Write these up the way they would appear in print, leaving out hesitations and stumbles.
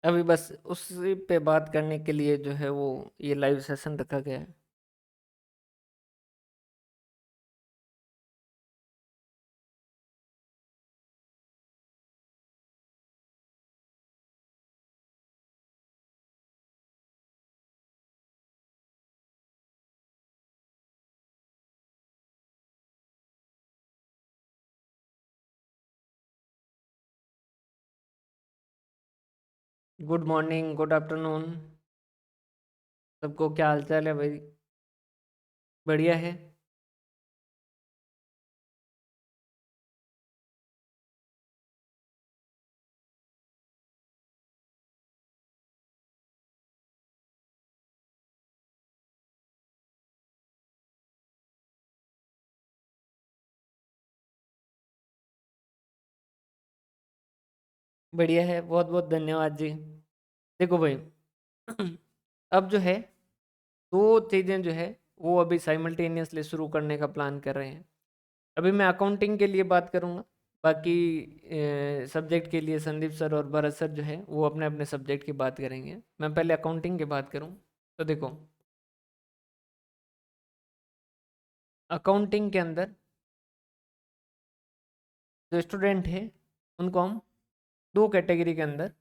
अभी बस उसी पे बात करने के लिए जो है वो ये लाइव सेशन रखा गया है। गुड मॉर्निंग, गुड आफ्टरनून, सबको क्या हाल चाल है भाई? बढ़िया है। बढ़िया है, बहुत बहुत धन्यवाद जी। देखो भाई, अब जो है दो चीज़ें जो है वो अभी साइमल्टेनियसली शुरू करने का प्लान कर रहे हैं। अभी मैं अकाउंटिंग के लिए बात करूँगा, बाकी सब्जेक्ट के लिए संदीप सर और भरत सर जो है वो अपने अपने सब्जेक्ट की बात करेंगे। मैं पहले अकाउंटिंग की बात करूँ तो देखो, अकाउंटिंग के अंदर जो स्टूडेंट है उनको हम दो कैटेगरी के अंदर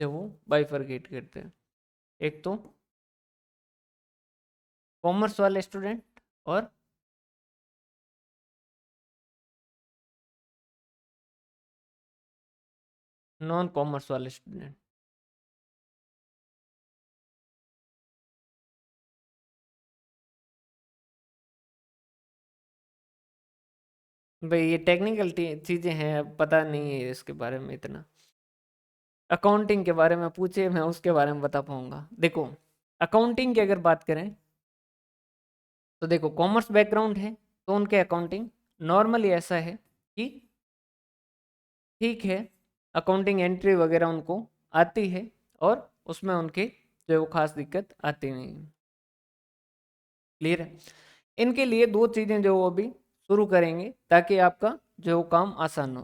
जो वो बाइफरकेट करते हैं। एक तो कॉमर्स वाले स्टूडेंट और नॉन कॉमर्स वाले स्टूडेंट। भाई ये टेक्निकल चीज़ें हैं, अब पता नहीं है इसके बारे में इतना। अकाउंटिंग के बारे में पूछे, मैं उसके बारे में बता पाऊंगा। देखो, अकाउंटिंग की अगर बात करें तो देखो, कॉमर्स बैकग्राउंड है तो उनके अकाउंटिंग नॉर्मली ऐसा है कि ठीक है, अकाउंटिंग एंट्री वगैरह उनको आती है और उसमें उनके जो है वो खास दिक्कत आती नहीं है। क्लियर है? इनके लिए दो चीज़ें जो वो अभी शुरू करेंगे ताकि आपका जो है वो काम आसान हो।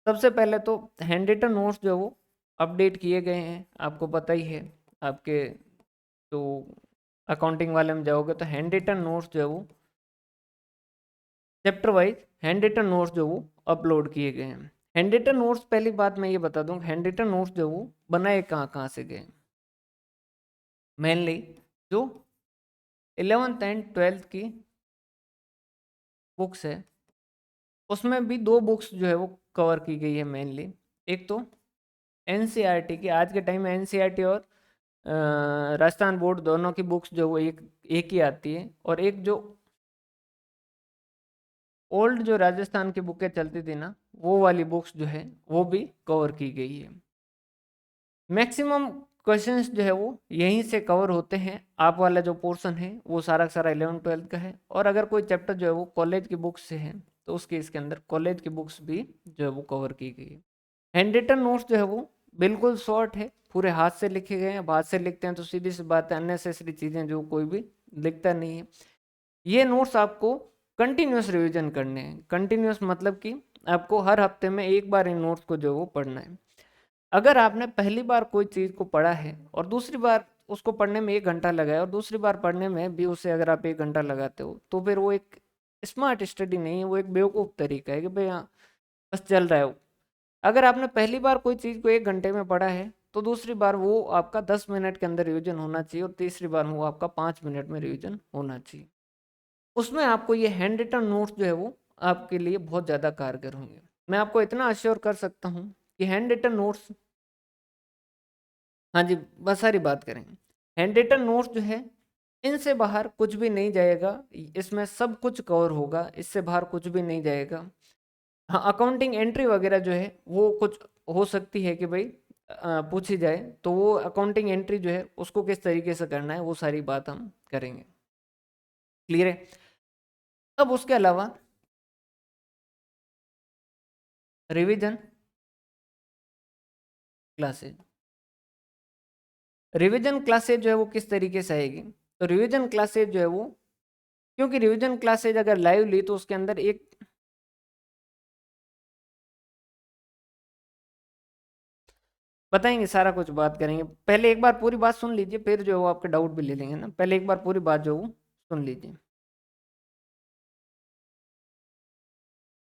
सबसे पहले तो हैंड रिटन नोट्स जो है वो अपडेट किए गए हैं, आपको पता ही है। आपके तो अकाउंटिंग वाले में जाओगे तो हैंड रिटन नोट्स जो है वो chapter wise hand written notes जो वो अपलोड किए गए हैं। हैंड रिटन नोट्स, पहली बात मैं ये बता दूं, हैंड रिटन नोट्स जो वो बनाए कहाँ कहाँ से गए। मेनली जो 11th एंड 12th की बुक्स है उसमें भी दो बुक्स जो है वो कवर की गई है मेनली। एक तो एनसीईआरटी की, आज के टाइम में एनसीईआरटी और राजस्थान बोर्ड दोनों की बुक्स जो वो एक एक ही आती है। और एक जो ओल्ड जो राजस्थान की बुकें चलती थी ना, वो वाली बुक्स जो है वो भी कवर की गई है। मैक्सिमम क्वेश्चंस जो है वो यहीं से कवर होते हैं। आप वाला जो पोर्शन है वो सारा का सारा 11th 12th का है, और अगर कोई चैप्टर जो है वो कॉलेज की बुक्स से है तो उसके इसके अंदर कॉलेज की बुक्स भी जो है वो कवर की गई है। हैंड रिटन नोट्स जो है वो बिल्कुल शॉर्ट है, पूरे हाथ से लिखे गए हैं। अब हाथ से लिखते हैं तो सीधी सी बात है, अननेसेसरी चीज़ें जो कोई भी लिखता नहीं है। ये नोट्स आपको कंटिन्यूस रिवीजन करने हैं। कंटिन्यूस मतलब कि आपको हर हफ्ते में एक बार इन नोट्स को जो है वो पढ़ना है। अगर आपने पहली बार कोई चीज़ को पढ़ा है और दूसरी बार उसको पढ़ने में 1 घंटा लगाया और दूसरी बार पढ़ने में भी उसे अगर आप 1 घंटा लगाते हो तो फिर वो एक स्मार्ट स्टडी नहीं है, वो एक बेवकूफ़ तरीका है कि भाई हाँ बस चल रहा है वो। अगर आपने पहली बार कोई चीज़ को 1 घंटे में पढ़ा है तो दूसरी बार वो आपका 10 मिनट के अंदर रिवीजन होना चाहिए और तीसरी बार वो आपका 5 मिनट में रिवीजन होना चाहिए। उसमें आपको ये हैंड रिटन नोट्स जो है वो आपके लिए बहुत ज़्यादा कारगर होंगे। मैं आपको इतना अश्योर कर सकता हूँ कि हैंड रिटन नोट्स, हाँ जी, बस सारी बात करेंगे। हैंड रिटन नोट्स जो है इनसे बाहर कुछ भी नहीं जाएगा, इसमें सब कुछ कवर होगा, इससे बाहर कुछ भी नहीं जाएगा। हाँ, अकाउंटिंग एंट्री वगैरह जो है वो कुछ हो सकती है कि भाई पूछी जाए, तो वो अकाउंटिंग एंट्री जो है उसको किस तरीके से करना है वो सारी बात हम करेंगे। क्लियर है? अब उसके अलावा रिवीजन क्लासेज, रिवीजन क्लासेज जो है वो किस तरीके से आएगी? तो रिवीजन क्लासेज जो है वो, क्योंकि रिवीजन क्लासेज अगर लाइव ली तो उसके अंदर एक, बताएंगे, सारा कुछ बात करेंगे। पहले एक बार पूरी बात सुन लीजिए, फिर जो है वो आपके डाउट भी ले लेंगे ना। पहले एक बार पूरी बात जो है वो सुन लीजिए।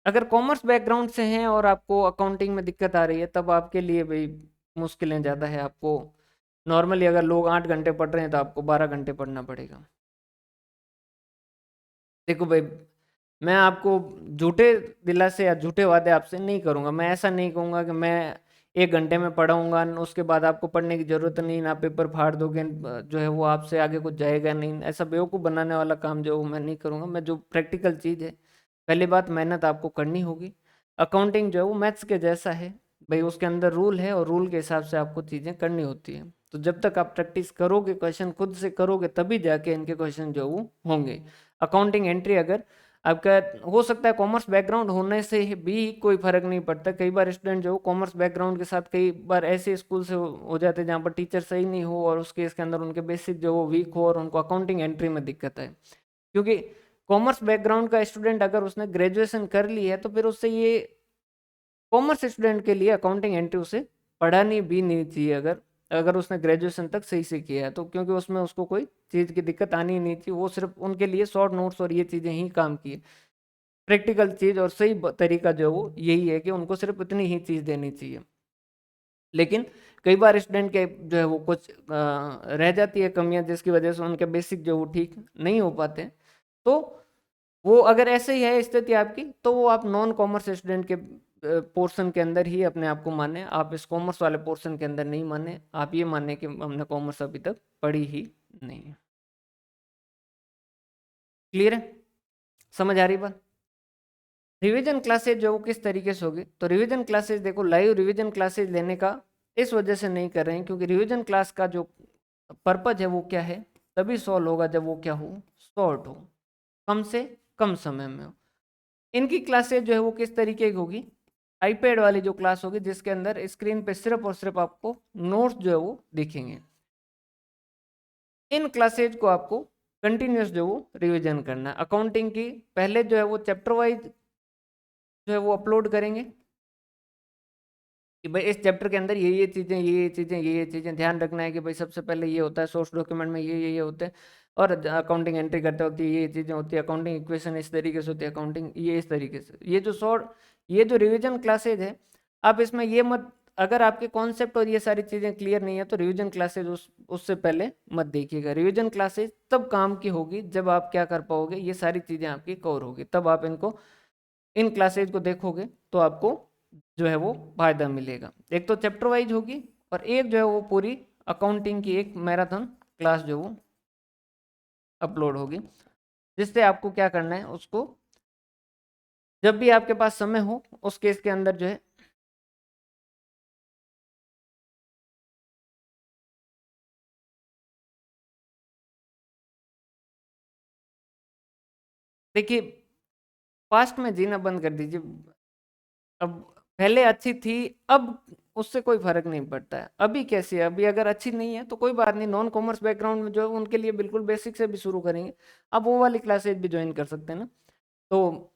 अगर कॉमर्स बैकग्राउंड से हैं और आपको अकाउंटिंग में दिक्कत आ रही है, तब आपके लिए भाई मुश्किलें ज़्यादा है। आपको नॉर्मली अगर लोग 8 घंटे पढ़ रहे हैं तो आपको 12 घंटे पढ़ना पड़ेगा। देखो भाई, मैं आपको झूठे दिलासे या झूठे वादे आपसे नहीं करूंगा। मैं ऐसा नहीं कहूंगा कि मैं 1 घंटे में पढ़ाऊंगा, उसके बाद आपको पढ़ने की जरूरत नहीं, ना पेपर फाड़ दोगे, जो है वो आपसे आगे कुछ जाएगा नहीं। ऐसा बेवकूफ़ बनाने वाला काम जो है वो मैं नहीं करूंगा। मैं जो प्रैक्टिकल चीज़ है, पहली बात मेहनत आपको करनी होगी। अकाउंटिंग जो है वो मैथ्स के जैसा है भाई, उसके अंदर रूल है और रूल के हिसाब से आपको चीज़ें करनी होती है। तो जब तक आप प्रैक्टिस करोगे, क्वेश्चन खुद से करोगे, तभी जाके इनके क्वेश्चन जो है वो होंगे। अकाउंटिंग एंट्री अगर आपका हो सकता है, कॉमर्स बैकग्राउंड होने से भी कोई फर्क नहीं पड़ता। कई बार स्टूडेंट जो कॉमर्स बैकग्राउंड के साथ कई बार ऐसे स्कूल से हो जाते हैं जहाँ पर टीचर सही नहीं हो और उसके इसके अंदर उनके बेसिक जो वो वीक हो और उनको अकाउंटिंग एंट्री में दिक्कत है। क्योंकि कॉमर्स बैकग्राउंड का स्टूडेंट अगर उसने ग्रेजुएशन कर ली है तो फिर उससे ये कॉमर्स स्टूडेंट के लिए अकाउंटिंग एंट्री उसे पढ़ानी भी नहीं चाहिए, अगर अगर उसने ग्रेजुएशन तक सही से किया है तो। क्योंकि उसमें उसको कोई चीज़ की दिक्कत आनी ही नहीं थी। वो सिर्फ उनके लिए शॉर्ट नोट्स और ये चीज़ें ही काम की है। प्रैक्टिकल चीज़ और सही तरीका जो है वो यही है कि उनको सिर्फ इतनी ही चीज़ देनी चाहिए। लेकिन कई बार स्टूडेंट के जो है वो कुछ रह जाती है कमियां, जिसकी वजह से उनके बेसिक जो वो ठीक नहीं हो पाते। तो वो अगर ऐसे ही है स्थिति आपकी, तो वो आप नॉन कॉमर्स स्टूडेंट के पोर्शन के अंदर ही अपने आप को माने। आप इस कॉमर्स वाले पोर्शन के अंदर नहीं माने। आप ये माने कि हमने कॉमर्स अभी तक पढ़ी ही नहीं है। क्लियर है? समझ आ रही बात? रिवीजन क्लासेज जो वो किस तरीके से होगी, तो रिवीजन क्लासेज देखो, लाइव रिवीजन क्लासेज लेने का इस वजह से नहीं कर रहे हैं क्योंकि रिवीजन क्लास का जो पर्पज है वो क्या है, तभी सॉल्व होगा जब वो क्या हो, शॉर्ट हो, कम से कम समय में हो। इनकी क्लासेज जो है वो किस तरीके की होगी, आईपैड वाली जो क्लास होगी जिसके अंदर स्क्रीन पे सिर्फ और सिर्फ आपको नोट्स जो है वो दिखेंगे। इन क्लासेज को आपको कंटिन्यूस जो वो रिवीजन करना है। अकाउंटिंग की पहले जो है वो चैप्टर वाइज जो है वो अपलोड करेंगे कि भाई इस चैप्टर के अंदर ये चीज़ें, ये चीज़ें ध्यान रखना है कि भाई सबसे पहले ये होता है सोर्स डॉक्यूमेंट में, ये होते हैं। और अकाउंटिंग एंट्री करते वक्त ये चीज़ें होती है, अकाउंटिंग इक्वेशन इस तरीके से होती है, अकाउंटिंग ये इस तरीके से। ये जो रिवीजन क्लासेज है, आप इसमें ये मत, अगर आपके कॉन्सेप्ट और ये सारी चीज़ें क्लियर नहीं है तो रिवीजन क्लासेज उससे पहले मत देखिएगा। रिवीजन क्लासेज तब काम की होगी जब आप क्या कर पाओगे, ये सारी चीज़ें आपकी कवर होगी, तब आप इनको, इन क्लासेज को देखोगे तो आपको जो है वो फायदा मिलेगा। एक तो चैप्टर वाइज होगी और एक जो है वो पूरी अकाउंटिंग की एक मैराथन क्लास जो वो अपलोड होगी, जिससे आपको क्या करना है, उसको जब भी आपके पास समय हो उस केस के अंदर जो है, देखिए, पास्ट में जीना बंद कर दीजिए। अब पहले अच्छी थी, अब उससे कोई फर्क नहीं पड़ता है। अभी कैसी है, अभी अगर अच्छी नहीं है तो कोई बात नहीं, नॉन कॉमर्स बैकग्राउंड में जो है उनके लिए बिल्कुल बेसिक से भी शुरू करेंगे। अब वो वाली क्लासेज भी ज्वाइन कर सकते हैं ना। तो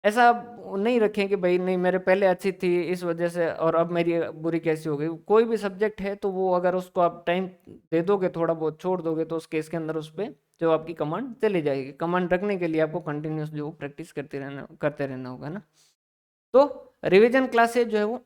ऐसा आप नहीं रखें कि भाई नहीं मेरे पहले अच्छी थी इस वजह से और अब मेरी बुरी कैसी हो गई। कोई भी सब्जेक्ट है तो वो अगर उसको आप टाइम दे दोगे, थोड़ा बहुत छोड़ दोगे, तो उस केस के अंदर उस पर जो आपकी कमांड चली जाएगी। कमांड रखने के लिए आपको कंटिन्यूस जो प्रैक्टिस करते रहना होगा ना। तो रिवीजन क्लासेज जो है वो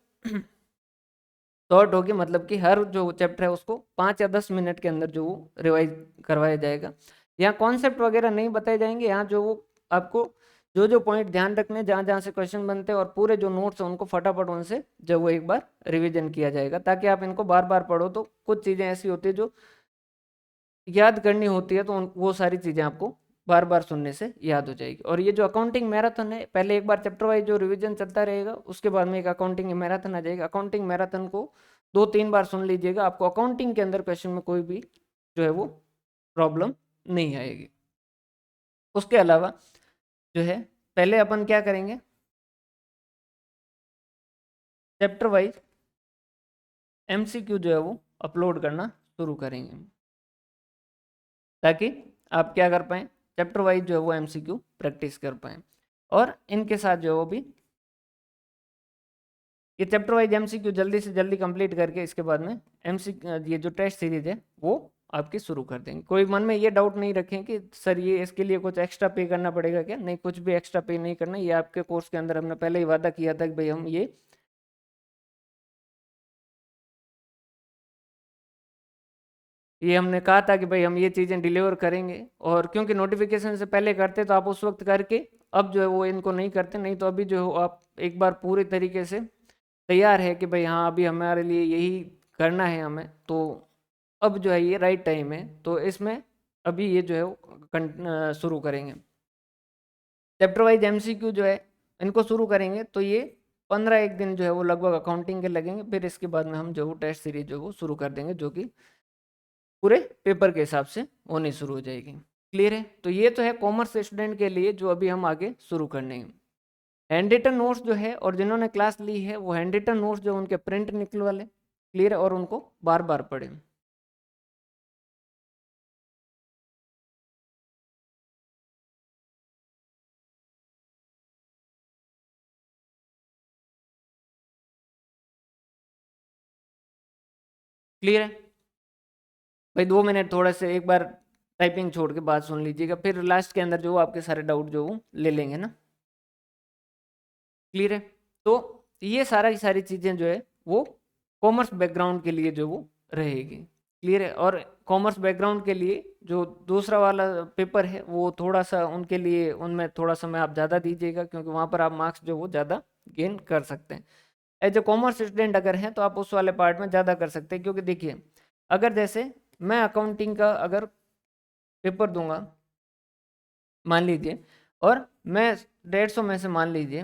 शॉर्ट होगी, मतलब कि हर जो चैप्टर है उसको 5 या 10 मिनट के अंदर जो वो रिवाइज करवाया जाएगा। यहाँ कॉन्सेप्ट वगैरह नहीं बताए जाएंगे। यहाँ जो वो आपको जो जो पॉइंट ध्यान रखने, जहाँ जहाँ से क्वेश्चन बनते हैं और पूरे जो नोट्स हैं उनको फटाफट उनसे जब वो एक बार रिवीजन किया जाएगा, ताकि आप इनको बार बार पढ़ो। तो कुछ चीज़ें ऐसी होती है जो याद करनी होती है, तो वो सारी चीज़ें आपको बार बार सुनने से याद हो जाएगी। और ये जो अकाउंटिंग मैराथन है, पहले एक बार चैप्टर वाइज जो रिवीजन चलता रहेगा, उसके बाद में एक अकाउंटिंग मैराथन आ जाएगा। अकाउंटिंग मैराथन को 2-3 बार सुन लीजिएगा, आपको अकाउंटिंग के अंदर क्वेश्चन में कोई भी जो है वो प्रॉब्लम नहीं आएगी। उसके अलावा जो है, पहले अपन क्या करेंगे, चैप्टर वाइज एमसीक्यू जो है वो अपलोड करना शुरू करेंगे, ताकि आप क्या कर पाएँ, चैप्टर वाइज जो है वो एमसीक्यू प्रैक्टिस कर पाएँ। और इनके साथ जो है वो भी ये चैप्टर वाइज एमसीक्यू जल्दी से जल्दी कंप्लीट करके इसके बाद में ये जो टेस्ट सीरीज है वो आपकी शुरू कर देंगे। कोई मन में ये डाउट नहीं रखें कि सर ये इसके लिए कुछ एक्स्ट्रा पे करना पड़ेगा क्या, नहीं, कुछ भी एक्स्ट्रा पे नहीं करना। ये आपके कोर्स के अंदर हमने पहले ही वादा किया था कि भाई हम ये हमने कहा था कि भाई हम ये चीज़ें डिलीवर करेंगे, और क्योंकि नोटिफिकेशन से पहले करते तो आप उस वक्त करके अब जो है वो इनको नहीं करते, नहीं तो अभी जो है आप एक बार पूरे तरीके से तैयार है कि भाई हाँ अभी हमारे लिए यही करना है हमें, तो अब जो है ये राइट टाइम है, तो इसमें अभी ये जो है वो शुरू करेंगे। चैप्टर वाइज एमसीक्यू जो है इनको शुरू करेंगे, तो ये 15 एक दिन जो है वो लगभग अकाउंटिंग के लगेंगे, फिर इसके बाद में हम जो वो टेस्ट सीरीज जो है वो शुरू कर देंगे, जो कि पूरे पेपर के हिसाब से होनी शुरू हो जाएगी। क्लियर है? तो ये तो है कॉमर्स स्टूडेंट के लिए जो अभी हम आगे शुरू करने हैं। हैंड रिटन नोट्स जो है, और जिन्होंने क्लास ली है वो हैंड रिटन नोट्स जो उनके प्रिंट निकलवा लें। क्लियर है? और उनको बार बार पढ़ें। क्लियर है भाई? 2 मिनट थोड़ा से एक बार टाइपिंग छोड़ के बात सुन लीजिएगा, फिर लास्ट के अंदर जो आपके सारे डाउट जो वो ले लेंगे ना। क्लियर है? तो ये सारा की सारी चीज़ें जो है वो कॉमर्स बैकग्राउंड के लिए जो वो रहेगी। क्लियर है? और कॉमर्स बैकग्राउंड के लिए जो दूसरा वाला पेपर है वो थोड़ा सा उनके लिए, उनमें थोड़ा समय आप ज़्यादा दीजिएगा, क्योंकि वहाँ पर आप मार्क्स जो वो ज़्यादा गेन कर सकते हैं। एज ए कॉमर्स स्टूडेंट अगर हैं तो आप उस वाले पार्ट में ज़्यादा कर सकते हैं, क्योंकि देखिए अगर जैसे मैं अकाउंटिंग का अगर पेपर दूंगा मान लीजिए, और मैं 150 में से मान लीजिए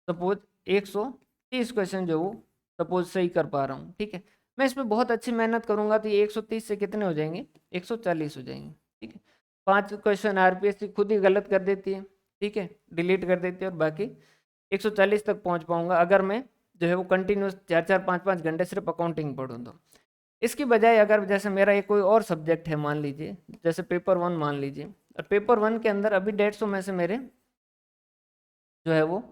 सपोज 130 क्वेश्चन जो वो सपोज सही कर पा रहा हूँ, ठीक है, मैं इस पर बहुत अच्छी मेहनत करूंगा तो ये 130 से कितने हो जाएंगे, 140 हो जाएंगे। ठीक है, 5 क्वेश्चन आरपीएससी खुद ही गलत कर देती है, ठीक है, डिलीट कर देती है, और बाकी 140 तक पहुंच पाऊंगा अगर मैं जो है वो कंटिन्यूस 4-4 5-5 घंटे सिर्फ अकाउंटिंग पढ़ूँ तो। इसकी बजाय अगर जैसे मेरा एक कोई और सब्जेक्ट है मान लीजिए, जैसे पेपर 1 मान लीजिए, और पेपर 1 के अंदर अभी 150 में से मेरे जो है वो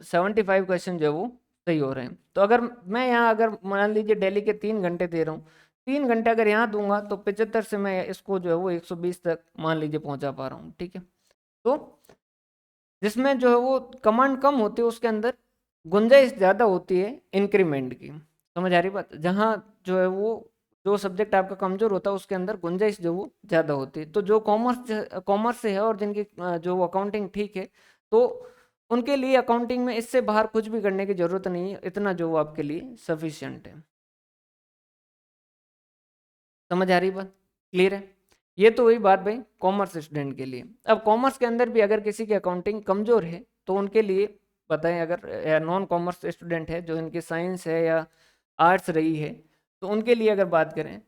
75 क्वेश्चन जो है वो सही हो रहे हैं, तो अगर मैं यहाँ अगर मान लीजिए डेली के 3 घंटे दे रहा हूँ, 3 घंटे अगर यहाँ दूंगा तो 75 से मैं इसको जो है वो 120 तक मान लीजिए पहुँचा पा रहा हूँ। ठीक है, तो जिसमें जो है वो कमांड कम होती है उसके अंदर गुंजाइश ज़्यादा होती है इंक्रीमेंट की। समझ आ रही बात? जहाँ जो है वो जो सब्जेक्ट आपका कमजोर होता है उसके अंदर गुंजाइश जो वो ज़्यादा होती है। तो जो कॉमर्स से है और जिनकी जो अकाउंटिंग ठीक है, तो उनके लिए अकाउंटिंग में इससे बाहर कुछ भी करने की ज़रूरत नहीं है, इतना जो वो आपके लिए सफिशियंट है। समझ आ रही बात? क्लियर है? ये तो वही बात भाई कॉमर्स स्टूडेंट के लिए। अब कॉमर्स के अंदर भी अगर किसी की अकाउंटिंग कमज़ोर है तो उनके लिए बताएं, अगर नॉन कॉमर्स स्टूडेंट है जो इनकी साइंस है या आर्ट्स रही है, तो उनके लिए अगर बात करें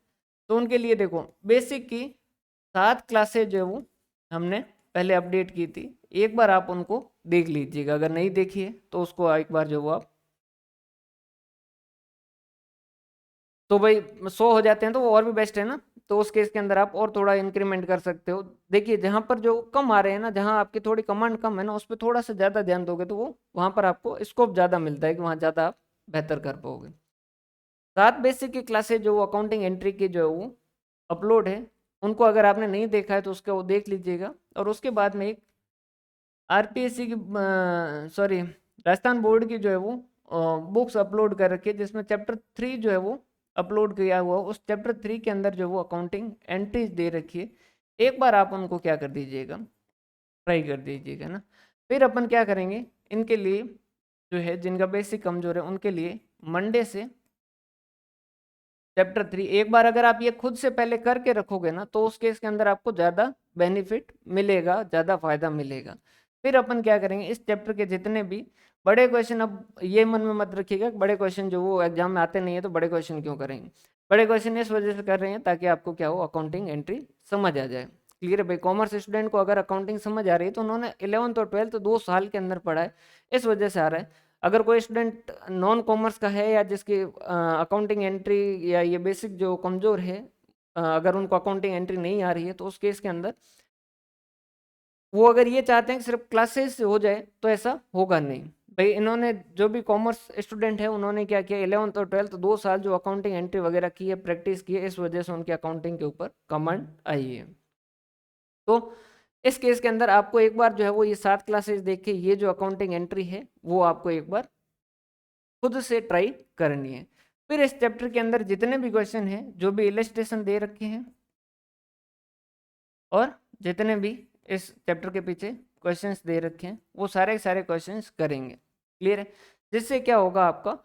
तो उनके लिए देखो बेसिक की 7 क्लासेज जो वो हमने पहले अपडेट की थी, एक बार आप उनको देख लीजिएगा, अगर नहीं देखी है तो उसको एक बार जो वो आप, तो भाई 100 हो जाते हैं तो वो और भी बेस्ट है ना। तो उस केस के अंदर आप और थोड़ा इंक्रीमेंट कर सकते हो। देखिए जहाँ पर जो कम आ रहे हैं ना, जहाँ आपकी थोड़ी कमांड कम है ना, उस पर थोड़ा सा ज़्यादा ध्यान दोगे तो वो वहाँ पर आपको स्कोप ज़्यादा मिलता है कि वहाँ ज़्यादा आप बेहतर कर पाओगे। 7 बेसिक की क्लासेज जो अकाउंटिंग एंट्री की जो है वो अपलोड है, उनको अगर आपने नहीं देखा है तो उसका वो देख लीजिएगा। और उसके बाद में एक आरपीएससी की सॉरी राजस्थान बोर्ड की जो है वो बुक्स अपलोड कर रखी है, जिसमें चैप्टर 3 जो है वो अपलोड किया हुआ, उस चैप्टर 3 के अंदर जो वो अकाउंटिंग एंट्रीज दे रखी है, एक बार आप उनको क्या कर दीजिएगा, ट्राई कर दीजिएगा ना। फिर अपन क्या करेंगे इनके लिए जो है जिनका बेसिक कमजोर है उनके लिए मंडे से चैप्टर 3 एक बार अगर आप ये खुद से पहले करके रखोगे ना तो उस केस के अंदर आपको ज़्यादा बेनिफिट मिलेगा, ज़्यादा फायदा मिलेगा। फिर अपन क्या करेंगे इस चैप्टर के जितने भी बड़े क्वेश्चन, अब ये मन में मत रखिएगा बड़े क्वेश्चन जो वो एग्जाम में आते नहीं है तो बड़े क्वेश्चन क्यों करेंगे, बड़े क्वेश्चन इस वजह से कर रहे हैं ताकि आपको क्या हो अकाउंटिंग एंट्री समझ आ जाए। क्लियर है भाई? कॉमर्स स्टूडेंट को अगर अकाउंटिंग समझ आ रही है तो उन्होंने 11th और 12th 2 साल के अंदर पढ़ा है, इस वजह से आ रहा है। अगर कोई स्टूडेंट नॉन कॉमर्स का है या जिसकी अकाउंटिंग एंट्री या ये बेसिक जो कमज़ोर है, अगर उनको अकाउंटिंग एंट्री नहीं आ रही है तो उस केस के अंदर वो अगर ये चाहते हैं कि सिर्फ क्लासेस से हो जाए तो ऐसा होगा नहीं भाई इन्होंने जो भी कॉमर्स स्टूडेंट है उन्होंने क्या किया, 11th और 12th 2 साल जो अकाउंटिंग एंट्री वगैरह की है, प्रैक्टिस की है, इस वजह से उनकी अकाउंटिंग के ऊपर कमांड आई है। तो इस केस के अंदर आपको एक बार जो है वो ये 7 क्लासेस देख के ये जो अकाउंटिंग एंट्री है वो आपको एक बार खुद से ट्राई करनी है। फिर इस चैप्टर के अंदर जितने भी क्वेश्चन हैं, जो भी इलस्ट्रेशन दे रखे हैं और जितने भी इस चैप्टर के पीछे क्वेश्चंस दे रखे हैं वो सारे सारे क्वेश्चंस करेंगे। क्लियर है? जिससे क्या होगा, आपका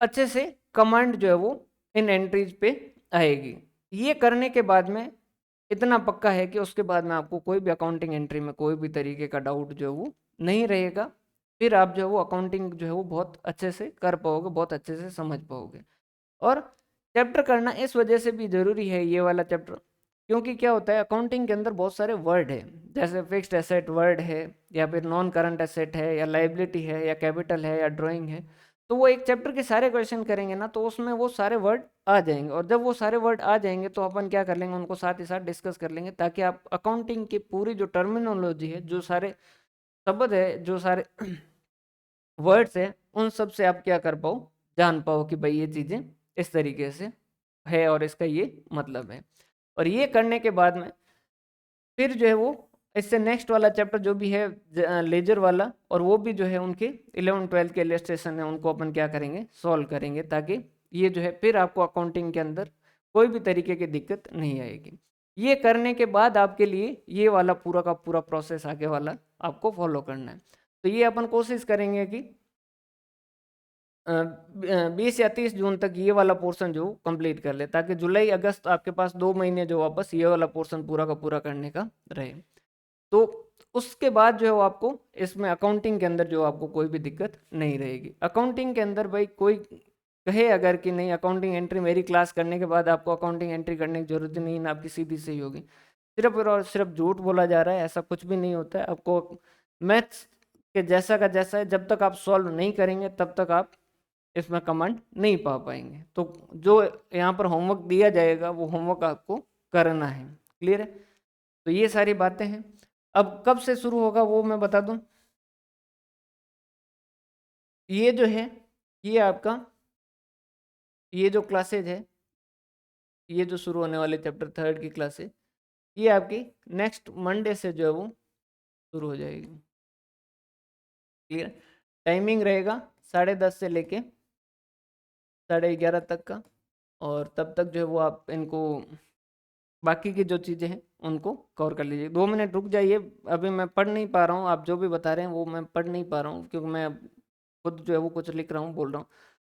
अच्छे से कमांड जो है वो इन एंट्रीज पे आएगी। ये करने के बाद में इतना पक्का है कि उसके बाद में आपको कोई भी अकाउंटिंग एंट्री में कोई भी तरीके का डाउट जो है वो नहीं रहेगा। फिर आप जो है वो अकाउंटिंग जो है वो बहुत अच्छे से कर पाओगे, बहुत अच्छे से समझ पाओगे। और चैप्टर करना इस वजह से भी ज़रूरी है ये वाला चैप्टर, क्योंकि क्या होता है अकाउंटिंग के अंदर बहुत सारे वर्ड है, जैसे फिक्स्ड एसेट वर्ड है, या फिर नॉन करंट एसेट है, या लाइबिलिटी है, या कैपिटल है, या ड्राइंग है। तो वो एक चैप्टर के सारे क्वेश्चन करेंगे ना, तो उसमें वो सारे वर्ड आ जाएंगे, और जब वो सारे वर्ड आ जाएंगे तो अपन क्या कर लेंगे, उनको साथ ही साथ डिस्कस कर लेंगे, ताकि आप अकाउंटिंग की पूरी जो टर्मिनोलॉजी है, जो सारे शब्द है, जो सारे वर्ड्स है, उन सब से आप क्या कर पाओ, जान पाओ कि भाई ये चीज़ें इस तरीके से है और इसका ये मतलब है। और ये करने के बाद में फिर जो है वो इससे नेक्स्ट वाला चैप्टर जो भी है लेजर वाला, और वो भी जो है उनके 11th-12th के इलस्ट्रेशन है, उनको अपन क्या करेंगे, सॉल्व करेंगे, ताकि ये जो है फिर आपको अकाउंटिंग के अंदर कोई भी तरीके की दिक्कत नहीं आएगी। ये करने के बाद आपके लिए ये वाला पूरा का पूरा प्रोसेस आगे वाला आपको फॉलो करना है। तो ये अपन कोशिश करेंगे कि 20 या 30 जून तक ये वाला पोर्शन जो कंप्लीट कर ले, ताकि जुलाई अगस्त आपके पास 2 महीने जो वापस ये वाला पोर्शन पूरा का पूरा करने का रहे। तो उसके बाद जो है वो आपको इसमें अकाउंटिंग के अंदर जो आपको कोई भी दिक्कत नहीं रहेगी। अकाउंटिंग के अंदर भाई कोई कहे अगर कि नहीं अकाउंटिंग एंट्री मेरी क्लास करने के बाद आपको अकाउंटिंग एंट्री करने की जरूरत नहीं है, ना आपकी सीधी सही होगी, सिर्फ और सिर्फ झूठ बोला जा रहा है। ऐसा कुछ भी नहीं होता है। आपको मैथ्स के जैसा का जैसा है, जब तक आप सॉल्व नहीं करेंगे तब तक आप इसमें कमांड नहीं पा पाएंगे। तो जो यहाँ पर होमवर्क दिया जाएगा वो होमवर्क आपको करना है। क्लियर है? तो ये सारी बातें हैं। अब कब से शुरू होगा वो मैं बता दूं। ये जो है ये आपका ये जो क्लासेज है, ये जो शुरू होने वाले चैप्टर 3 की क्लासेज, ये आपकी नेक्स्ट मंडे से जो है वो शुरू हो जाएगी। क्लियर? टाइमिंग रहेगा 10:30 से लेके 11:30 तक का, और तब तक जो है वो आप इनको बाकी की जो चीज़ें हैं उनको कवर कर लीजिए। 2 मिनट रुक जाइए, अभी मैं पढ़ नहीं पा रहा हूँ, आप जो भी बता रहे हैं वो मैं पढ़ नहीं पा रहा हूँ, क्योंकि मैं खुद जो है वो कुछ लिख रहा हूँ, बोल रहा हूँ।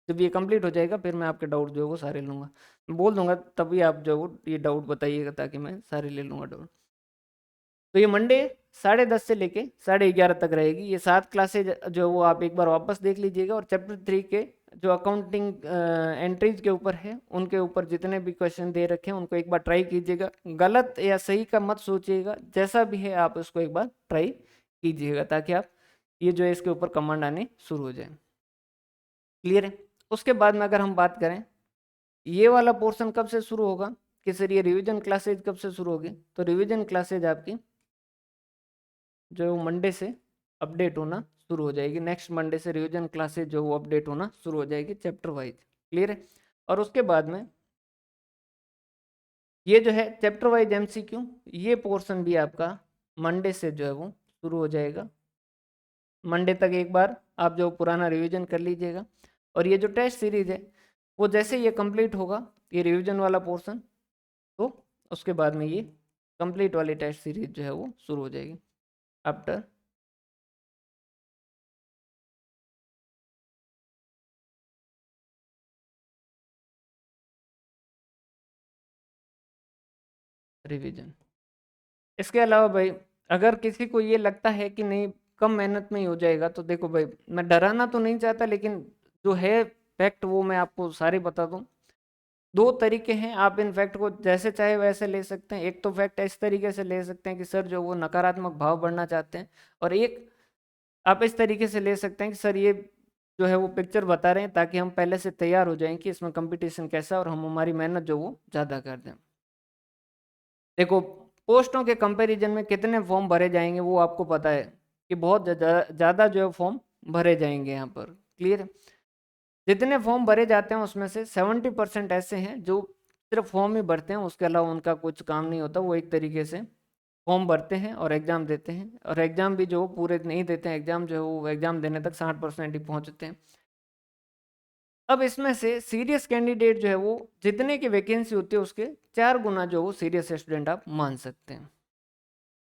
जब ये कंप्लीट हो जाएगा फिर मैं आपके डाउट जो है वो सारे लूँगा, बोल दूंगा, तभी आप जो है वो ये डाउट बताइएगा, ताकि मैं सारे ले लूँगा डाउट। तो ये मंडे 10:30 से लेके 11:30 तक रहेगी। ये 7 क्लासेज जो है वो आप एक बार वापस देख लीजिएगा, और चैप्टर 3 के जो अकाउंटिंग एंट्रीज के ऊपर है उनके ऊपर जितने भी क्वेश्चन दे रखे हैं उनको एक बार ट्राई कीजिएगा। गलत या सही का मत सोचिएगा, जैसा भी है आप उसको एक बार ट्राई कीजिएगा, ताकि आप ये जो है इसके ऊपर कमांड आने शुरू हो जाए। क्लियर है? उसके बाद में अगर हम बात करें ये वाला पोर्शन कब से शुरू होगा कि सर ये रिवीजन क्लासेज कब से शुरू होगी, तो रिवीजन क्लासेज आपकी जो है वो मंडे से अपडेट होना शुरू हो जाएगी। नेक्स्ट मंडे से रिवीजन क्लासेज जो वो अपडेट होना शुरू हो जाएगी चैप्टर वाइज। क्लियर है? और उसके बाद में ये जो है चैप्टर वाइज एमसीक्यू, ये पोर्शन भी आपका मंडे से जो है वो शुरू हो जाएगा। मंडे तक एक बार आप जो पुराना रिवीजन कर लीजिएगा, और ये जो टेस्ट सीरीज है वो जैसे ये कंप्लीट होगा ये रिवीजन वाला पोर्शन, तो उसके बाद में ये कंप्लीट वाली टेस्ट सीरीज जो है वो शुरू हो जाएगी आफ्टर रिवीजन। इसके अलावा भाई अगर किसी को ये लगता है कि नहीं कम मेहनत में ही हो जाएगा, तो देखो भाई मैं डराना तो नहीं चाहता, लेकिन जो है फैक्ट वो मैं आपको सारे बता दूं। 2 तरीके हैं, आप इन फैक्ट को जैसे चाहे वैसे ले सकते हैं। एक तो फैक्ट इस तरीके से ले सकते हैं कि सर जो वो नकारात्मक भाव बढ़ना चाहते हैं, और एक आप इस तरीके से ले सकते हैं कि सर ये जो है वो पिक्चर बता रहे हैं ताकि हम पहले से तैयार हो जाएं कि इसमें कंपटीशन कैसा है और हम हमारी मेहनत जो वो ज़्यादा कर दें। देखो पोस्टों के कंपैरिजन में कितने फॉर्म भरे जाएंगे वो आपको पता है, कि बहुत ज़्यादा जो है फॉर्म भरे जाएंगे यहाँ पर। क्लियर है? जितने फॉर्म भरे जाते हैं उसमें से 70% ऐसे हैं जो सिर्फ फॉर्म ही भरते हैं, उसके अलावा उनका कुछ काम नहीं होता। वो एक तरीके से फॉर्म भरते हैं और एग्ज़ाम देते हैं, और एग्ज़ाम भी जो पूरे नहीं देते हैं, एग्ज़ाम जो है वो एग्ज़ाम देने तक 60% ही पहुँचते हैं। अब इसमें से सीरियस कैंडिडेट जो है वो जितने की वैकेंसी होती है उसके 4 गुना जो वो सीरियस स्टूडेंट आप मान सकते हैं।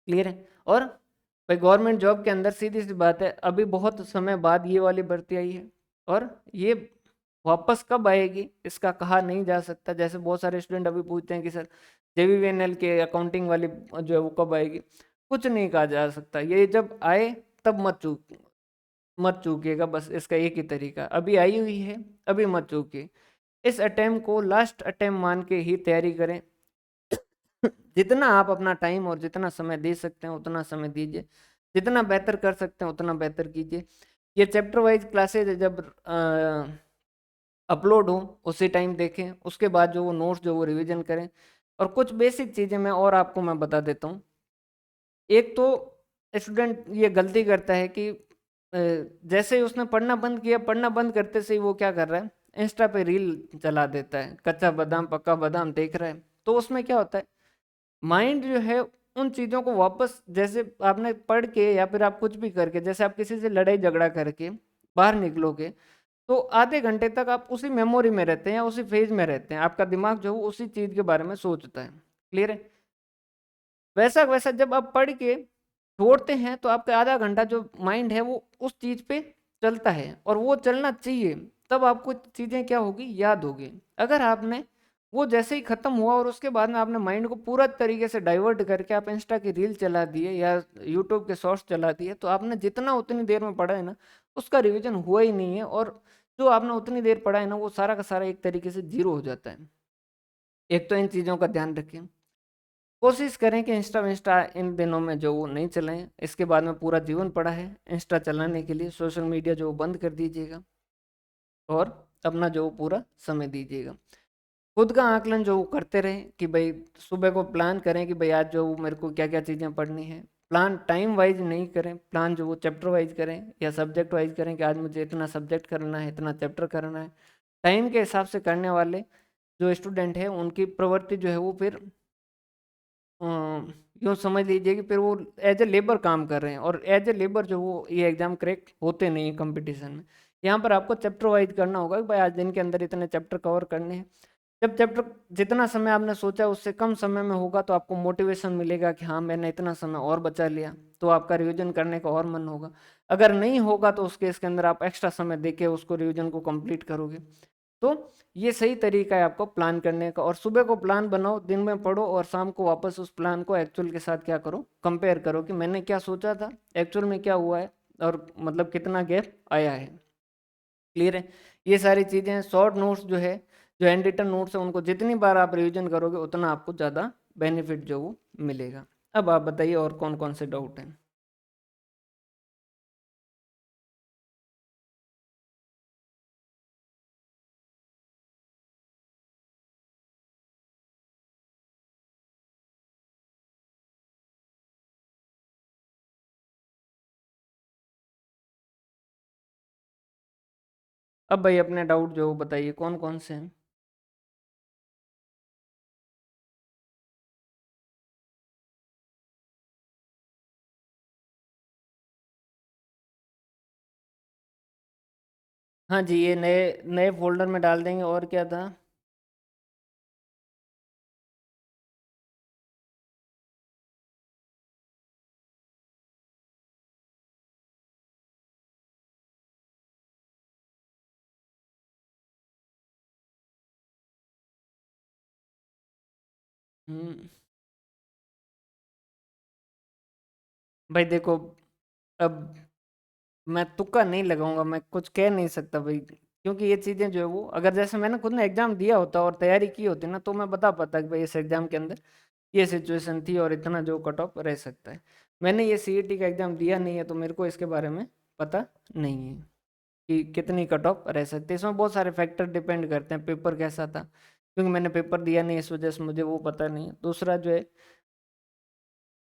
क्लियर है? और भाई गवर्नमेंट जॉब के अंदर सीधी सी बात है, अभी बहुत समय बाद ये वाली भर्ती आई है, और ये वापस कब आएगी इसका कहा नहीं जा सकता। जैसे बहुत सारे स्टूडेंट अभी पूछते हैं कि सर JVVNL के अकाउंटिंग वाली जो है वो कब आएगी, कुछ नहीं कहा जा सकता। ये जब आए तब मत चूकिएगा, बस इसका एक ही तरीका, अभी आई हुई है अभी मत चूकिए। इस अटेम्प्ट को लास्ट अटेम्प्ट मान के ही तैयारी करें। जितना आप अपना टाइम और जितना समय दे सकते हैं उतना समय दीजिए, जितना बेहतर कर सकते हैं उतना बेहतर कीजिए। ये चैप्टर वाइज क्लासेज जब अपलोड हो उसी टाइम देखें, उसके बाद जो वो नोट्स जो वो रिवीजन करें। और कुछ बेसिक चीज़ें मैं और आपको मैं बता देता हूँ। एक तो स्टूडेंट ये गलती करता है कि जैसे ही उसने पढ़ना बंद किया, पढ़ना बंद करते से ही वो क्या कर रहा है, इंस्टा पे रील चला देता है, कच्चा बादाम पक्का बादाम देख रहा है। तो उसमें क्या होता है, माइंड जो है उन चीज़ों को वापस, जैसे आपने पढ़ के या फिर आप कुछ भी करके, जैसे आप किसी से लड़ाई झगड़ा करके बाहर निकलोगे तो आधे घंटे तक आप उसी मेमोरी में रहते हैं या उसी फेज में रहते हैं, आपका दिमाग जो है वो उसी चीज़ के बारे में सोचता है। क्लियर है? वैसा वैसा जब आप पढ़ के छोड़ते हैं तो आपका आधा घंटा जो माइंड है वो उस चीज़ पे चलता है, और वो चलना चाहिए, तब आपको चीज़ें क्या होगी, याद होगी। अगर आपने वो जैसे ही ख़त्म हुआ और उसके बाद में आपने माइंड को पूरा तरीके से डाइवर्ट करके आप इंस्टा की रील चला दिए या यूट्यूब के शॉर्ट्स चला दिए, तो आपने जितना उतनी देर में पढ़ा है ना उसका रिविजन हुआ ही नहीं है, और जो आपने उतनी देर पढ़ा है ना वो सारा का सारा एक तरीके से जीरो हो जाता है। एक तो इन चीज़ों का ध्यान रखें। कोशिश करें कि इंस्टा विंस्टा इन दिनों में जो वो नहीं चलाएं। इसके बाद में पूरा जीवन पड़ा है इंस्टा चलाने के लिए, सोशल मीडिया जो वो बंद कर दीजिएगा और अपना जो वो पूरा समय दीजिएगा। खुद का आकलन जो वो करते रहें कि भाई सुबह को प्लान करें कि भाई आज जो वो मेरे को क्या क्या चीज़ें पढ़नी है। प्लान टाइम वाइज नहीं करें, प्लान जो वो चैप्टर वाइज करें या सब्जेक्ट वाइज करें कि आज मुझे इतना सब्जेक्ट करना है, इतना चैप्टर करना है। टाइम के हिसाब से करने वाले जो स्टूडेंट है उनकी प्रवृत्ति जो है वो फिर यूँ समझ लीजिए कि फिर वो एज ए लेबर काम कर रहे हैं, और एज ए लेबर जो वो ये एग्ज़ाम क्रैक होते नहीं है कंपटीशन में। यहाँ पर आपको चैप्टर वाइज करना होगा कि भाई आज दिन के अंदर इतने चैप्टर कवर करने हैं। जब चैप्टर जितना समय आपने सोचा उससे कम समय में होगा तो आपको मोटिवेशन मिलेगा कि हाँ मैंने इतना समय और बचा लिया, तो आपका रिवीजन करने का और मन होगा। अगर नहीं होगा तो उस केस के अंदर आप एक्स्ट्रा समय देके उसको रिवीजन को कंप्लीट करोगे। तो ये सही तरीका है आपको प्लान करने का, और सुबह को प्लान बनाओ, दिन में पढ़ो, और शाम को वापस उस प्लान को एक्चुअल के साथ क्या करो, कंपेयर करो कि मैंने क्या सोचा था, एक्चुअल में क्या हुआ है, और मतलब कितना गैप आया है। क्लियर है? ये सारी चीज़ें शॉर्ट नोट्स जो है, जो हैंड रिटन नोट्स है, उनको जितनी बार आप रिविजन करोगे उतना आपको ज़्यादा बेनिफिट जो वो मिलेगा। अब आप बताइए और कौन कौन से डाउट हैं। अब भाई अपने डाउट जो बताइए कौन कौन से हैं। हाँ जी, ये नए नए फोल्डर में डाल देंगे। और क्या था? हम्म, भाई देखो, अब मैं तुक्का नहीं लगाऊंगा, मैं कुछ कह नहीं सकता भाई, क्योंकि ये चीज़ें जो है वो अगर जैसे मैंने खुद ने एग्जाम दिया होता और तैयारी की होती ना तो मैं बता पाता कि भाई इस एग्जाम के अंदर ये सिचुएशन थी और इतना जो कट ऑफ रह सकता है। मैंने ये CET का एग्जाम दिया नहीं है तो मेरे को इसके बारे में पता नहीं है कि कितनी कट ऑफ रह सकती है। इसमें बहुत सारे फैक्टर डिपेंड करते हैं, पेपर कैसा था, क्योंकि मैंने पेपर दिया नहीं इस वजह से मुझे वो पता नहीं है। दूसरा जो है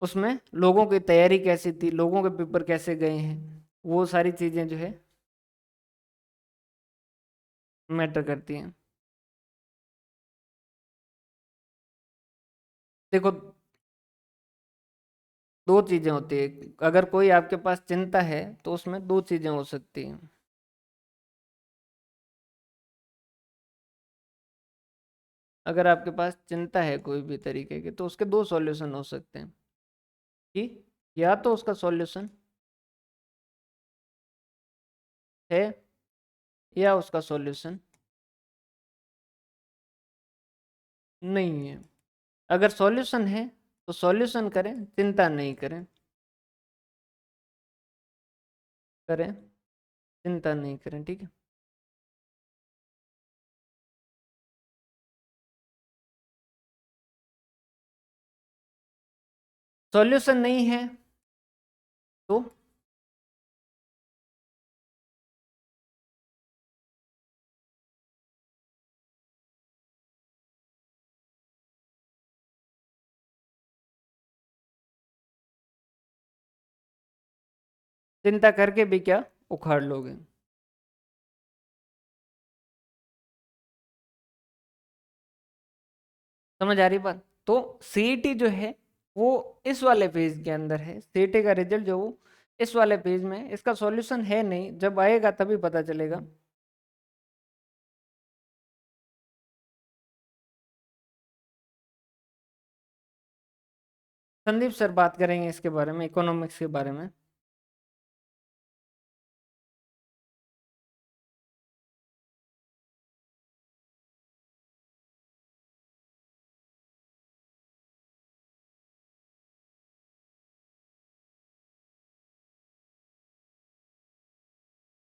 उसमें लोगों की तैयारी कैसी थी, लोगों के पेपर कैसे गए हैं, वो सारी चीजें जो है मैटर करती हैं। देखो, दो चीजें होती है, अगर कोई आपके पास चिंता है तो उसमें दो चीजें हो सकती हैं। अगर आपके पास चिंता है कोई भी तरीके की तो उसके दो सॉल्यूशन हो सकते हैं, कि या तो उसका सॉल्यूशन है या उसका सॉल्यूशन नहीं है। अगर सॉल्यूशन है तो सॉल्यूशन करें, चिंता नहीं करें, करें, चिंता नहीं करें, ठीक है। सॉल्यूशन नहीं है तो चिंता करके भी क्या उखाड़ लोगे। समझ आ रही बात? तो सीईटी जो है वो इस वाले पेज के अंदर है, सीईटी का रिजल्ट जो वो इस वाले पेज में है। इसका सॉल्यूशन है नहीं, जब आएगा तभी पता चलेगा। संदीप सर बात करेंगे इसके बारे में, इकोनॉमिक्स के बारे में।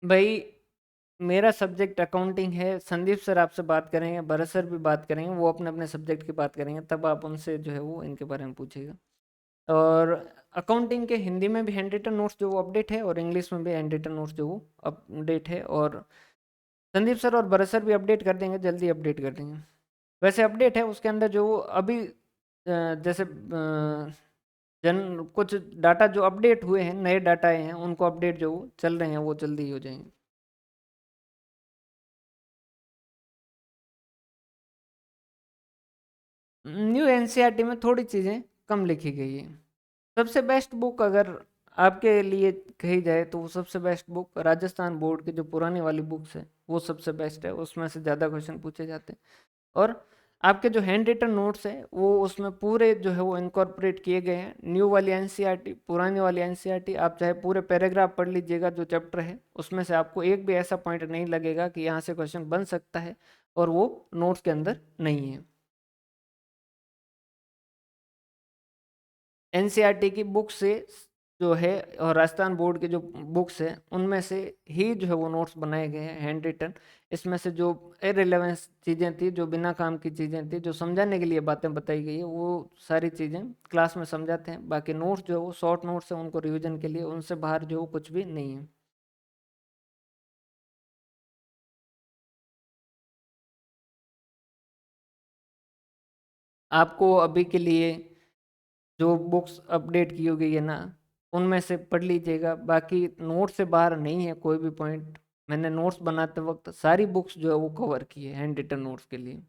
भाई, मेरा सब्जेक्ट अकाउंटिंग है, संदीप सर आपसे बात करेंगे, भरत सर भी बात करेंगे, वो अपने अपने सब्जेक्ट की बात करेंगे, तब आप उनसे जो है वो इनके बारे में पूछिएगा। और अकाउंटिंग के हिंदी में भी हैंड रिटन नोट्स जो वो अपडेट है, और इंग्लिश में भी हैंड रिटन नोट्स जो वो अपडेट है, और संदीप सर और भरत सर भी अपडेट कर देंगे, जल्दी अपडेट कर देंगे। वैसे अपडेट है उसके अंदर जो अभी जैसे जन कुछ डाटा जो अपडेट हुए हैं, नए डाटा आए हैं, उनको अपडेट जो चल रहे हैं वो जल्दी ही हो जाएंगे। न्यू एनसीईआरटी में थोड़ी चीज़ें कम लिखी गई है। सबसे बेस्ट बुक अगर आपके लिए कही जाए तो वो सबसे बेस्ट बुक राजस्थान बोर्ड की जो पुरानी वाली बुक्स है वो सबसे बेस्ट है, उसमें से ज़्यादा क्वेश्चन पूछे जाते हैं। और आपके जो हैंड रिटन नोट्स हैं वो उसमें पूरे जो है वो इनकॉर्पोरेट किए गए हैं। न्यू वाली एनसीईआरटी, पुरानी वाली एनसीईआरटी, आप चाहे पूरे पैराग्राफ पढ़ लीजिएगा जो चैप्टर है, उसमें से आपको एक भी ऐसा पॉइंट नहीं लगेगा कि यहाँ से क्वेश्चन बन सकता है और वो नोट्स के अंदर नहीं है। एनसीईआरटी की बुक से जो है और राजस्थान बोर्ड के जो बुक्स हैं उनमें से ही जो है वो नोट्स बनाए गए हैं हैंड रिटन। इसमें से जो इरेलेवेंस चीज़ें थी, जो बिना काम की चीज़ें थी, जो समझाने के लिए बातें बताई गई है, वो सारी चीज़ें क्लास में समझाते हैं। बाकी नोट्स जो है वो शॉर्ट नोट्स हैं, उनको रिविजन के लिए, उनसे बाहर जो है वो कुछ भी नहीं है। आपको अभी के लिए जो बुक्स अपडेट की हो गई है ना, उनमें से पढ़ लीजिएगा, बाकी नोट से बाहर नहीं है कोई भी पॉइंट। मैंने नोट्स बनाते वक्त सारी बुक्स जो है वो कवर की है हैंड रिटन नोट्स के लिए।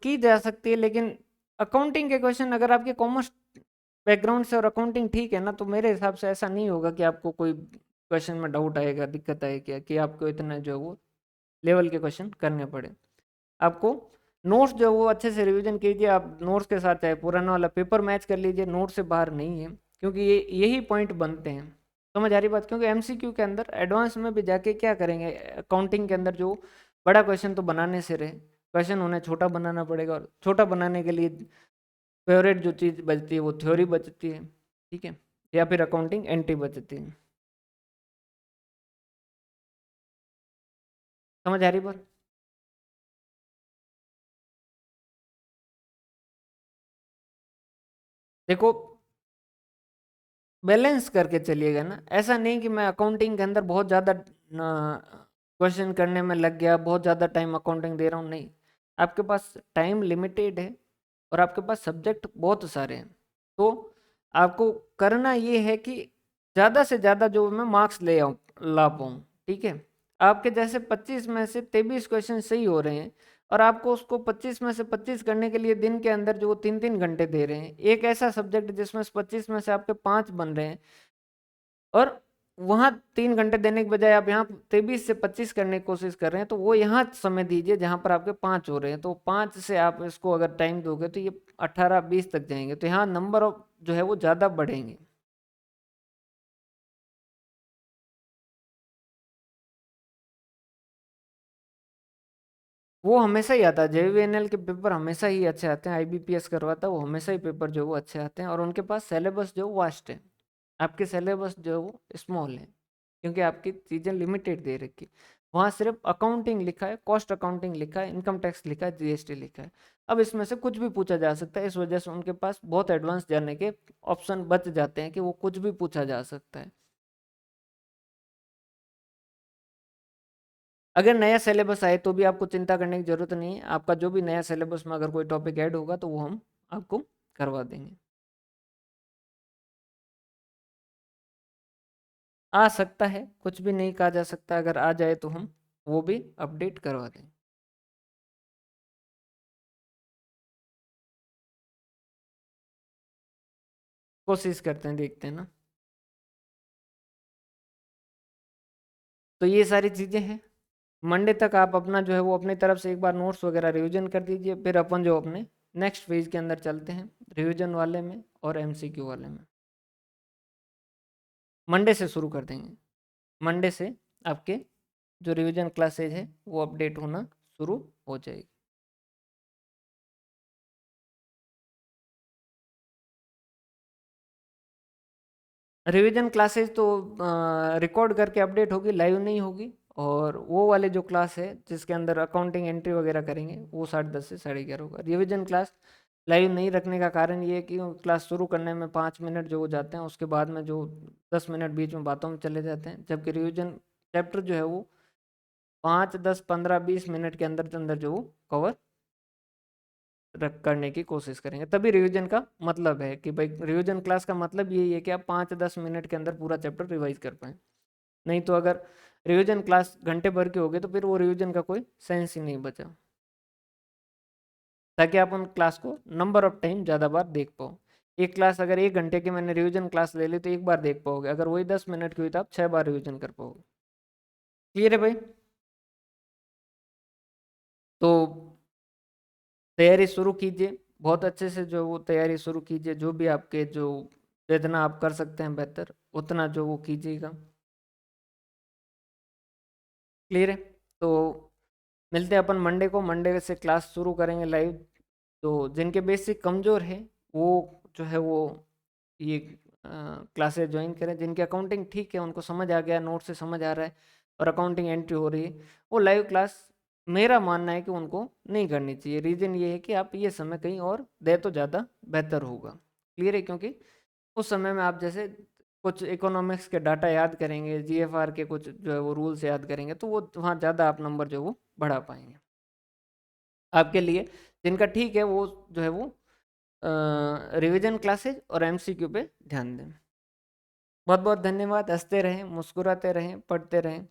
की जा सकती है, लेकिन अकाउंटिंग के क्वेश्चन अगर आपके कॉमर्स बैकग्राउंड से और अकाउंटिंग ठीक है ना, तो मेरे हिसाब से ऐसा नहीं होगा कि आपको कोई क्वेश्चन में डाउट आएगा, दिक्कत आएगी, कि आपको इतना जो है वो लेवल के क्वेश्चन करने पड़े। आपको नोट्स जो है वो अच्छे से रिवीजन कीजिए, आप नोट्स के साथ चाहे पुराना वाला पेपर मैच कर लीजिए, नोट से बाहर नहीं है, क्योंकि ये यही पॉइंट बनते हैं। समझ आ रही बात? क्योंकि एमसीक्यू के अंदर एडवांस में भी जाके क्या करेंगे, अकाउंटिंग के अंदर जो बड़ा क्वेश्चन तो बनाने से रहे, क्वेश्चन उन्हें छोटा बनाना पड़ेगा, और छोटा बनाने के लिए फेवरेट जो चीज़ बचती है वो थ्योरी बचती है, ठीक है, या फिर अकाउंटिंग एंट्री बचती है। समझ आ रही बात? देखो, बैलेंस करके चलिएगा ना। ऐसा नहीं कि मैं अकाउंटिंग के अंदर बहुत ज़्यादा क्वेश्चन करने में लग गया, बहुत ज़्यादा टाइम अकाउंटिंग दे रहा हूँ, नहीं। आपके पास टाइम लिमिटेड है और आपके पास सब्जेक्ट बहुत सारे हैं, तो आपको करना ये है कि ज़्यादा से ज़्यादा जो मैं मार्क्स ले आऊँ, ला पाऊँ, ठीक है। आपके जैसे 25 में से 23 क्वेश्चन सही हो रहे हैं और आपको उसको 25 में से 25 करने के लिए दिन के अंदर जो 3-3 घंटे दे रहे हैं, एक ऐसा सब्जेक्ट जिसमें 25 में से आपके 5 बन रहे हैं और वहाँ 3 घंटे देने के बजाय आप यहाँ 23 से 25 करने की कोशिश कर रहे हैं, तो वो यहाँ समय दीजिए जहाँ पर आपके 5 हो रहे हैं। तो 5 से आप इसको अगर टाइम दोगे तो ये 18-20 तक जाएंगे, तो यहाँ नंबर ऑफ जो है वो ज़्यादा बढ़ेंगे। वो हमेशा ही आता है, जेवीएनएल के पेपर हमेशा ही अच्छे आते हैं, आईबीपीएस करवाता है वो, हमेशा ही पेपर जो है वो अच्छे आते हैं और उनके पास सिलेबस जो वास्ट है। आपके सिलेबस जो है वो स्मॉल है क्योंकि आपकी चीज़ें लिमिटेड दे रखी। वहाँ सिर्फ अकाउंटिंग लिखा है, कॉस्ट अकाउंटिंग लिखा है, इनकम टैक्स लिखा है, जीएसटी लिखा है। अब इसमें से कुछ भी पूछा जा सकता है, इस वजह से उनके पास बहुत एडवांस जाने के ऑप्शन बच जाते हैं कि वो कुछ भी पूछा जा सकता है। अगर नया सिलेबस आए तो भी आपको चिंता करने की ज़रूरत नहीं है। आपका जो भी नया सिलेबस में अगर कोई टॉपिक ऐड होगा तो वो हम आपको करवा देंगे। आ सकता है, कुछ भी नहीं कहा जा सकता, अगर आ जाए तो हम वो भी अपडेट करवा देंगे। कोशिश करते हैं, देखते हैं ना। तो ये सारी चीज़ें हैं। मंडे तक आप अपना जो है वो अपनी तरफ से एक बार नोट्स वगैरह रिवीजन कर दीजिए, फिर अपन जो अपने नेक्स्ट फेज के अंदर चलते हैं, रिवीजन वाले में और एमसीक्यू वाले में। मंडे से शुरू कर देंगे। मंडे से आपके जो रिवीजन क्लासेज है वो अपडेट होना शुरू हो जाएगी। रिवीजन क्लासेज तो रिकॉर्ड करके अपडेट होगी, लाइव नहीं होगी। और वो वाले जो क्लास है जिसके अंदर अकाउंटिंग एंट्री वगैरह करेंगे वो 10:30 से 11:30 होगा। रिवीजन क्लास लाइव नहीं रखने का कारण ये है कि क्लास शुरू करने में 5 मिनट जो हो जाते हैं, उसके बाद में जो 10 मिनट बीच में बातों में चले जाते हैं, जबकि रिवीजन चैप्टर जो है वो 5, 10, 15, 20 मिनट के अंदर अंदर जो वो कवर रख करने की कोशिश करेंगे। तभी रिवीजन का मतलब है कि भाई रिवीजन क्लास का मतलब यही है कि आप 5-10 मिनट के अंदर पूरा चैप्टर रिवाइज कर पाएँ। नहीं तो अगर रिवीजन क्लास घंटे भर की होगी तो फिर वो रिवीजन का कोई सेंस ही नहीं बचा, ताकि आप उन क्लास को नंबर ऑफ टाइम ज़्यादा बार देख पाओ। एक क्लास अगर 1 घंटे की मैंने रिवीजन क्लास ले ली तो एक बार देख पाओगे, अगर वही 10 मिनट की हुई तो आप 6 बार रिवीजन कर पाओगे। क्लियर है भाई? तो तैयारी शुरू कीजिए, बहुत अच्छे से जो वो तैयारी शुरू कीजिए, जो भी आपके जो जितना आप कर सकते हैं बेहतर उतना जो वो कीजिएगा। क्लियर है? तो मिलते हैं अपन मंडे को, मंडे से क्लास शुरू करेंगे लाइव। तो जिनके बेसिक कमज़ोर है वो जो है वो ये क्लासेस ज्वाइन करें। जिनकी अकाउंटिंग ठीक है, उनको समझ आ गया, नोट से समझ आ रहा है और अकाउंटिंग एंट्री हो रही है, वो लाइव क्लास मेरा मानना है कि उनको नहीं करनी चाहिए। रीज़न ये है कि आप ये समय कहीं और दे तो ज़्यादा बेहतर होगा। क्लियर है? क्योंकि उस समय में आप जैसे कुछ इकोनॉमिक्स के डाटा याद करेंगे, जीएफआर के कुछ जो है वो रूल्स याद करेंगे, तो वो वहाँ ज़्यादा आप नंबर जो वो बढ़ा पाएंगे आपके लिए। जिनका ठीक है वो जो है वो रिवीजन क्लासेज और एमसीक्यू पे ध्यान दें। बहुत बहुत धन्यवाद। हंसते रहें, मुस्कुराते रहें, पढ़ते रहें।